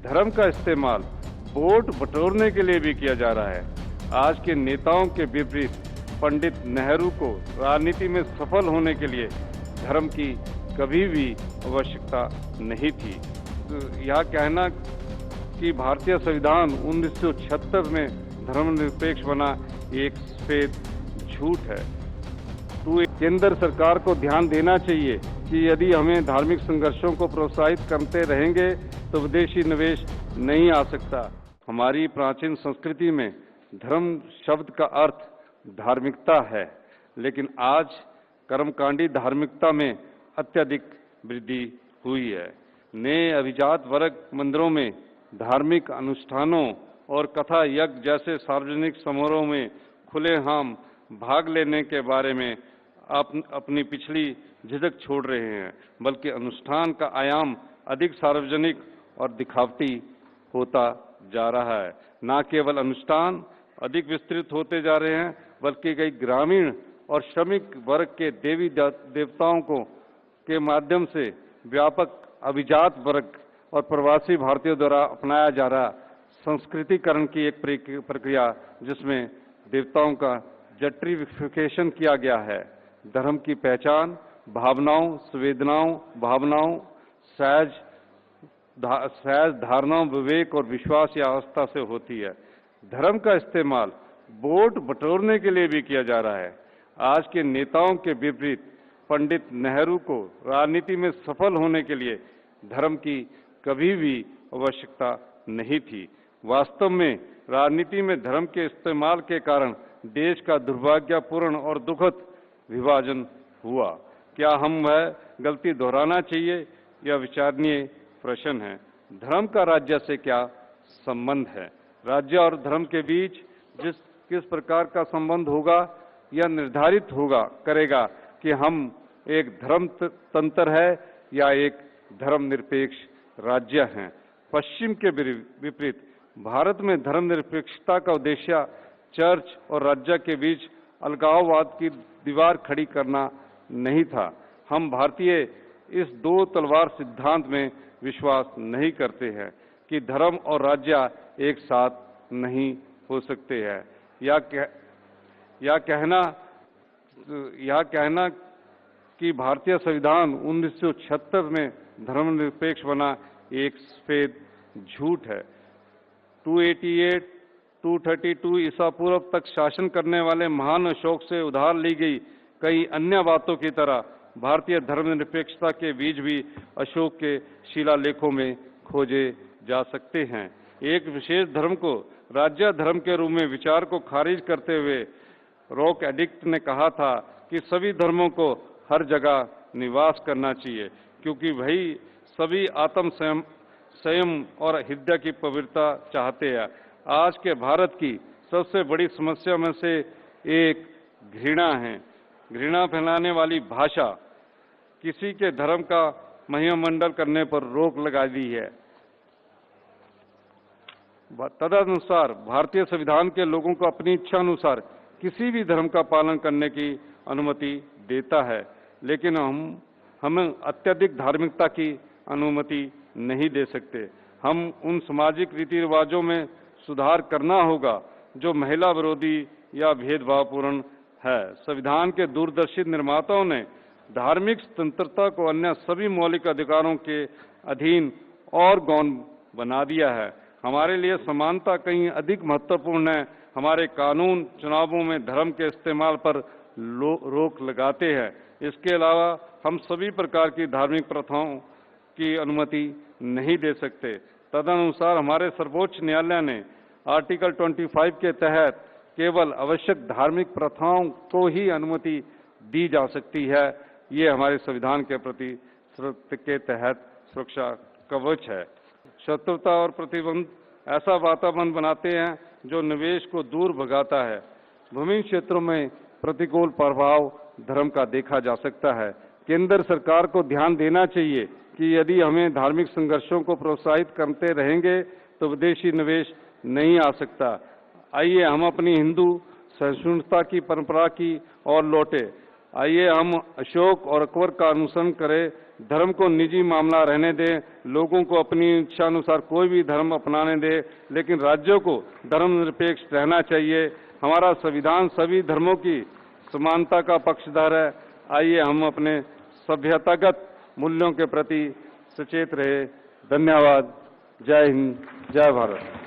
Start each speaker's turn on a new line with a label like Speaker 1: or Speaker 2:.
Speaker 1: धर्म का इस्तेमाल वोट बटोरने के लिए भी किया जा रहा है। आज के नेताओं के विपरीत पंडित नेहरू को राजनीति में सफल होने के लिए धर्म की कभी भी आवश्यकता नहीं थी। तो यह कहना कि भारतीय संविधान 1976 में धर्मनिरपेक्ष बना एक सफेद झूठ है। तो केंद्र सरकार को ध्यान देना चाहिए कि यदि हमें धार्मिक संघर्षों को प्रोत्साहित करते रहेंगे तो विदेशी निवेश नहीं आ सकता। हमारी प्राचीन संस्कृति में धर्म शब्द का अर्थ धार्मिकता है, लेकिन आज कर्मकांडी धार्मिकता में अत्यधिक वृद्धि हुई है। नए अभिजात वर्ग मंदिरों में धार्मिक अनुष्ठानों और कथा यज्ञ जैसे सार्वजनिक समारोह में खुलेआम भाग लेने के बारे में अपनी पिछली झिझक छोड़ रहे हैं, बल्कि अनुष्ठान का आयाम अधिक सार्वजनिक और दिखावटी होता जा रहा है। न केवल अनुष्ठान अधिक विस्तृत होते जा रहे हैं, बल्कि कई ग्रामीण और श्रमिक वर्ग के देवी देवताओं के माध्यम से व्यापक अभिजात वर्ग और प्रवासी भारतीयों द्वारा अपनाया जा रहा संस्कृतिकरण की एक प्रक्रिया, जिसमें देवताओं का जट्रिफिकेशन किया गया है। धर्म की पहचान भावनाओं, संवेदनाओं, सहज धारणाओं, विवेक और विश्वास या आस्था से होती है। धर्म का इस्तेमाल वोट बटोरने के लिए भी किया जा रहा है। आज के नेताओं के विपरीत पंडित नेहरू को राजनीति में सफल होने के लिए धर्म की कभी भी आवश्यकता नहीं थी। वास्तव में राजनीति में धर्म के इस्तेमाल के कारण देश का दुर्भाग्यपूर्ण और दुखद विभाजन हुआ। क्या हम वह गलती दोहराना चाहिए, यह विचारणीय प्रश्न है। धर्म का राज्य से क्या संबंध है? राज्य और धर्म के बीच किस प्रकार का संबंध होगा, यह निर्धारित करेगा कि हम एक धर्म तंत्र है या एक धर्मनिरपेक्ष राज्य हैं। पश्चिम के विपरीत भारत में धर्मनिरपेक्षता का उद्देश्य चर्च और राज्य के बीच अलगाववाद की दीवार खड़ी करना नहीं था। हम भारतीय इस दो तलवार सिद्धांत में विश्वास नहीं करते हैं कि धर्म और राज्य एक साथ नहीं हो सकते हैं। यह कहना कि भारतीय संविधान 1976 में धर्मनिरपेक्ष बना एक सफेद झूठ है। 288, 232 ईसा पूर्व तक शासन करने वाले महान अशोक से उधार ली गई कई अन्य बातों की तरह भारतीय धर्मनिरपेक्षता के बीज भी अशोक के शिलालेखों में खोजे जा सकते हैं। एक विशेष धर्म को राज्य धर्म के रूप में विचार को खारिज करते हुए रॉक एडिक्ट ने कहा था कि सभी धर्मों को हर जगह निवास करना चाहिए, क्योंकि वही सभी आत्म संयम और हृदय की पवित्रता चाहते हैं। आज के भारत की सबसे बड़ी समस्या में से एक घृणा है। घृणा फैलाने वाली भाषा किसी के धर्म का महिमामंडन करने पर रोक लगा दी है। तदनुसार भारतीय संविधान के लोगों को अपनी इच्छा अनुसार किसी भी धर्म का पालन करने की अनुमति देता है, लेकिन हम अत्यधिक धार्मिकता की अनुमति नहीं दे सकते। हम उन सामाजिक रीति रिवाजों में सुधार करना होगा जो महिला विरोधी या भेदभावपूर्ण है। संविधान के दूरदर्शी निर्माताओं ने धार्मिक स्वतंत्रता को अन्य सभी मौलिक अधिकारों के अधीन और गौण बना दिया है। हमारे लिए समानता कहीं अधिक महत्वपूर्ण है। हमारे कानून चुनावों में धर्म के इस्तेमाल पर रोक लगाते हैं। इसके अलावा हम सभी प्रकार की धार्मिक प्रथाओं की अनुमति नहीं दे सकते। तदनुसार हमारे सर्वोच्च न्यायालय ने आर्टिकल 25 के तहत केवल आवश्यक धार्मिक प्रथाओं को ही अनुमति दी जा सकती है। ये हमारे संविधान के प्रति के तहत सुरक्षा कवच है। शत्रुता और प्रतिबंध ऐसा वातावरण बनाते हैं जो निवेश को दूर भगाता है। भूमि क्षेत्रों में प्रतिकूल प्रभाव धर्म का देखा जा सकता है। केंद्र सरकार को ध्यान देना चाहिए कि यदि हमें धार्मिक संघर्षों को प्रोत्साहित करते रहेंगे तो विदेशी निवेश नहीं आ सकता। आइए हम अपनी हिंदू सहिष्णुता की परंपरा की ओर लौटे। आइए हम अशोक और अकबर का अनुसरण करें, धर्म को निजी मामला रहने दें, लोगों को अपनी इच्छा अनुसार कोई भी धर्म अपनाने दें, लेकिन राज्यों को धर्मनिरपेक्ष रहना चाहिए। हमारा संविधान सभी धर्मों की समानता का पक्षधर है। आइए हम अपने सभ्यतागत मूल्यों के प्रति सचेत रहे। धन्यवाद। जय हिंद, जय भारत।